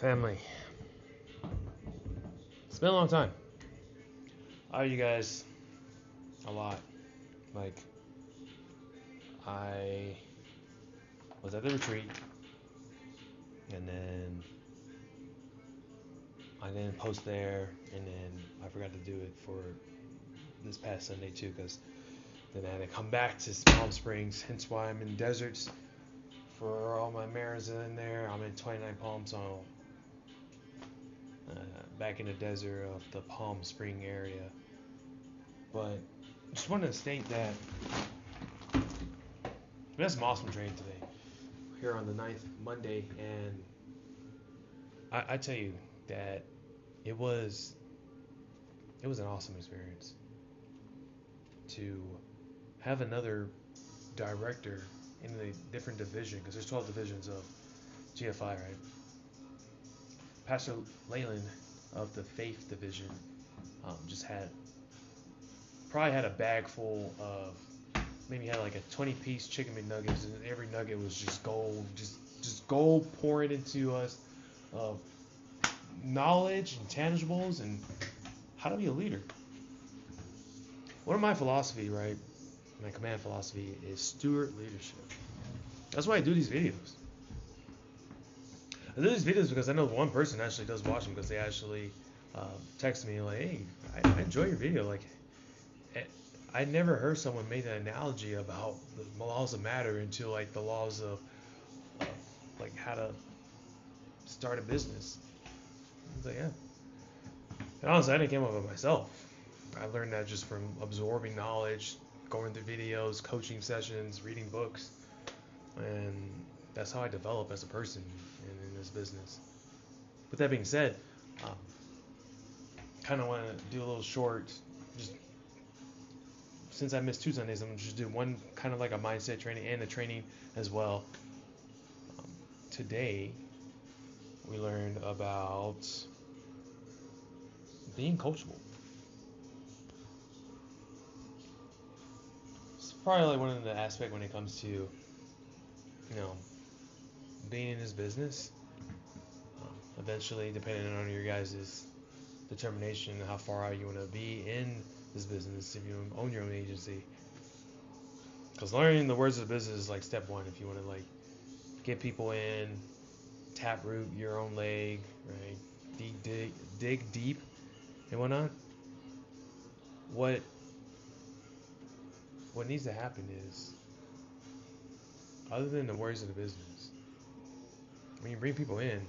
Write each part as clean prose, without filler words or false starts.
Family. It's been a long time. I owe you guys a lot. Like, I was at the retreat, and then I didn't post there, and then I forgot to do it for this past Sunday too, because then I had to come back to Palm Springs, hence why I'm in deserts for all my mares in there. I'm in 29 Palms, so back in the desert of the Palm Spring area. But just wanted to state that we had some awesome training today here on the 9th Monday, and I tell you that it was an awesome experience to have another director in the different division, because there's 12 divisions of GFI, right? Pastor Leyland of the Faith division just probably had a bag full of, maybe had like a 20-piece chicken McNuggets, and every nugget was just gold, just gold pouring into us of knowledge and tangibles and how to be a leader. One of my philosophy, right, my command philosophy is steward leadership. That's why I do these videos. I do these videos because I know one person actually does watch them, because they actually text me like, hey, I enjoy your video. Like, I never heard someone make an analogy about the laws of matter into like the laws of like how to start a business. I was like, yeah. And honestly, I didn't come up with it myself. I learned that just from absorbing knowledge, going through videos, coaching sessions, reading books, and that's how I develop as a person in this business. With that being said, kind of want to do a little short, just since I missed 2 Sundays, I'm going to just do one kind of like a mindset training and a training as well. Today, we learned about being coachable. It's probably like one of the aspects when it comes to, being in this business. Eventually, depending on your guys' determination, how far out you want to be in this business, if you own your own agency. Because learning the words of the business is like step one if you want to like get people in, taproot your own leg, right? Dig deep and whatnot. What needs to happen is, other than the words of the business, when you bring people in,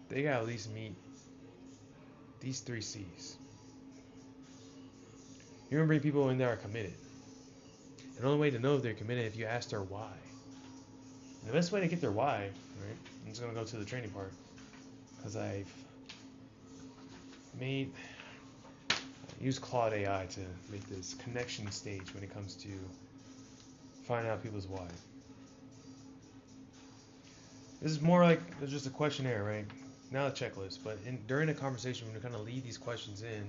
they gotta at least meet these 3 C's. You're gonna bring people in that are committed. And the only way to know if they're committed is if you ask their why. And the best way to get their why, right? I'm just gonna go to the training part, because I've used Claude AI to make this connection stage when it comes to finding out people's why. This is more like just a questionnaire, right? Not a checklist, but during the conversation, when you kind of lead these questions in,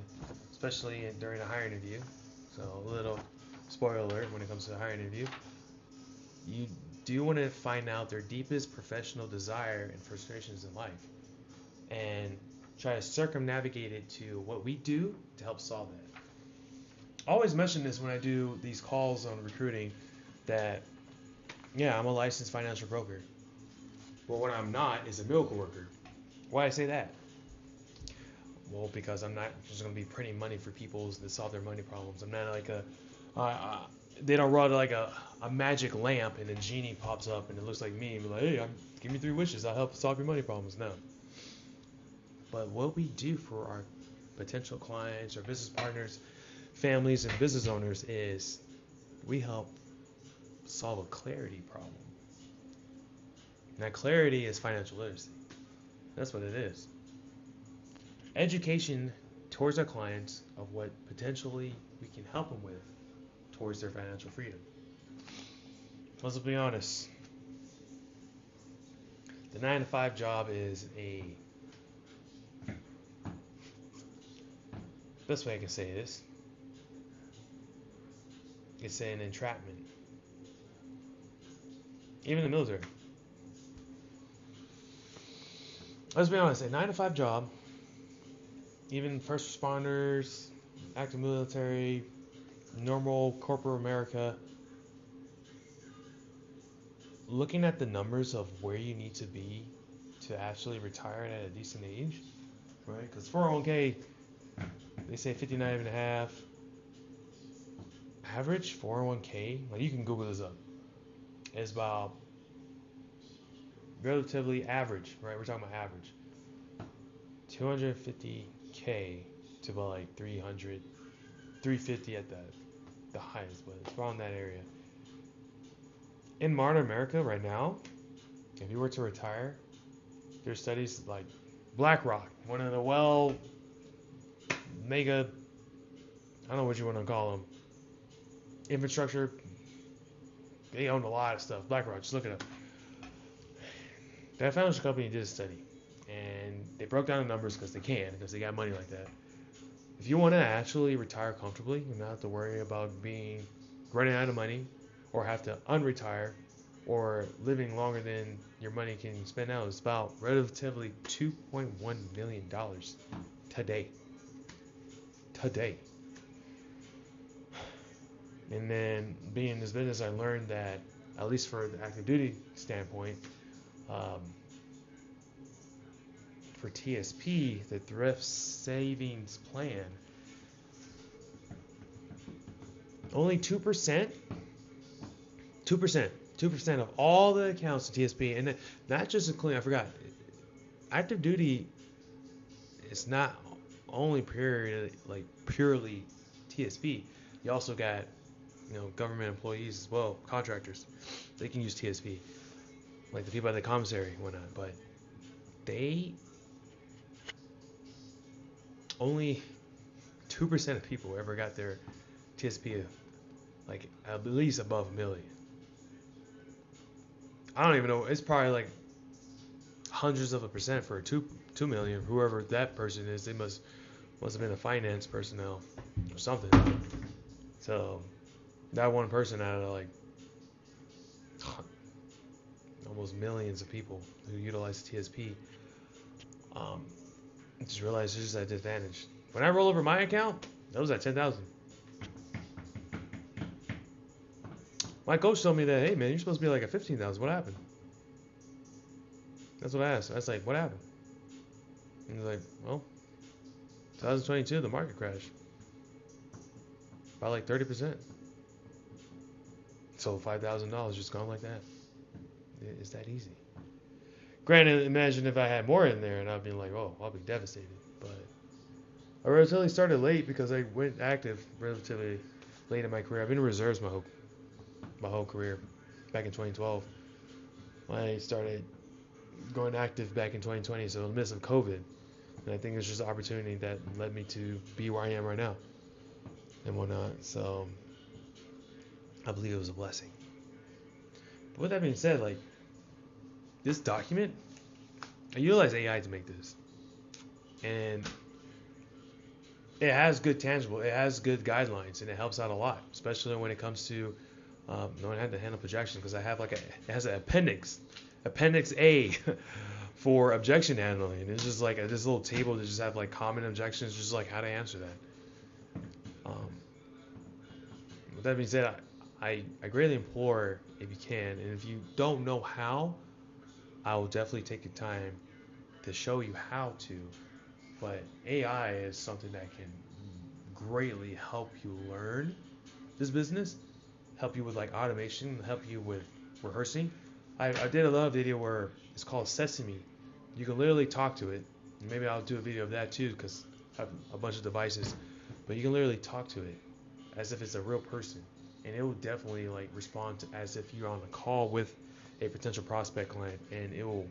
especially during a hiring interview, so a little spoiler alert when it comes to the hiring interview, you do want to find out their deepest professional desire and frustrations in life, and try to circumnavigate it to what we do to help solve that. I always mention this when I do these calls on recruiting, that, yeah, I'm a licensed financial broker. But what I'm not is a miracle worker. Why I say that? Well, because I'm not just going to be printing money for people to solve their money problems. I'm not like they don't run like a magic lamp and a genie pops up and it looks like me and be like, hey, give me 3 wishes, I'll help solve your money problems. No. But what we do for our potential clients, our business partners, families, and business owners is we help solve a clarity problem. Now, clarity is financial literacy. That's what it is. Education towards our clients of what potentially we can help them with towards their financial freedom. Let's be honest. The 9-to-5 job is best way I can say this, it's an entrapment. Even the military. let's be honest, a 9 to 5 job, even first responders, active military, normal corporate America, looking at the numbers of where you need to be to actually retire at a decent age, right? Because 401k, they say 59 and a half. Average 401k, like you can Google this up, is about relatively average, right? We're talking about average. 250k to about like 300, 350 at the highest, but it's around that area. In modern America right now, if you were to retire, there's studies like BlackRock, one of the mega, I don't know what you want to call them, infrastructure. They own a lot of stuff. BlackRock, just look it up. That foundation company did a study, and they broke down the numbers because they got money like that. If you want to actually retire comfortably and not have to worry about running out of money, or have to unretire, or living longer than your money can spend out, it's about relatively $2.1 million today. And then being in this business, I learned that, at least for the active duty standpoint, for TSP, the thrift savings plan, only 2% of all the accounts in TSP, and not just including, I forgot, active duty is not only purely TSP. You also got, government employees as well, contractors. They can use TSP, like the people at the commissary and whatnot. But only 2% of people ever got their TSP, like at least above $1 million. I don't even know. It's probably like hundreds of a percent for 2 million. Whoever that person is, they must have been a finance personnel or something. So that one person out of like almost millions of people who utilize TSP, I just realized there's just a disadvantage. When I roll over my account, that was at 10,000. My coach told me that, hey man, you're supposed to be like at 15,000. What happened? That's what I asked. I was like, what happened? And he's like, well, 2022, the market crashed by like 30%. So $5,000 just gone like that. It's that easy. Granted, imagine if I had more in there and I'd be like, oh, I'll be devastated. But I relatively started late because I went active relatively late in my career. I've been in reserves my whole career. Back in 2012, I started going active back in 2020, so in the midst of COVID. And I think it's just an opportunity that led me to be where I am right now and whatnot. So I believe it was a blessing. But with that being said, like, this document, I utilize AI to make this. And it has good guidelines, and it helps out a lot, especially when it comes to knowing how to handle projections, because I have it has an appendix A for objection handling, and it's just like this little table that just have like common objections, just like how to answer that. With that being said, I greatly implore, if you can, and if you don't know how, I will definitely take the time to show you how to. But AI is something that can greatly help you learn this business, help you with like automation, help you with rehearsing. I did another video where it's called Sesame. You can literally talk to it. Maybe I'll do a video of that too, because I have a bunch of devices. But you can literally talk to it as if it's a real person, and it will definitely like respond as if you're on a call with a potential prospect client, and it will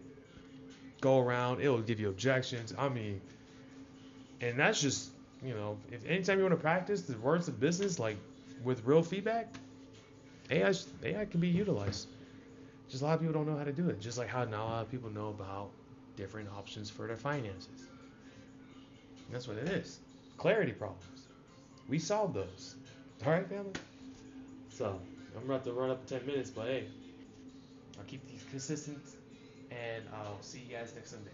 go around. It will give you objections. I mean, and that's just, if anytime you want to practice the words of business, like with real feedback, AI can be utilized. Just a lot of people don't know how to do it. Just like how not a lot of people know about different options for their finances. And that's what it is. Clarity problems. We solve those. All right, family? So, I'm about to run up 10 minutes, but hey, I'll keep these consistent, and I'll see you guys next Sunday.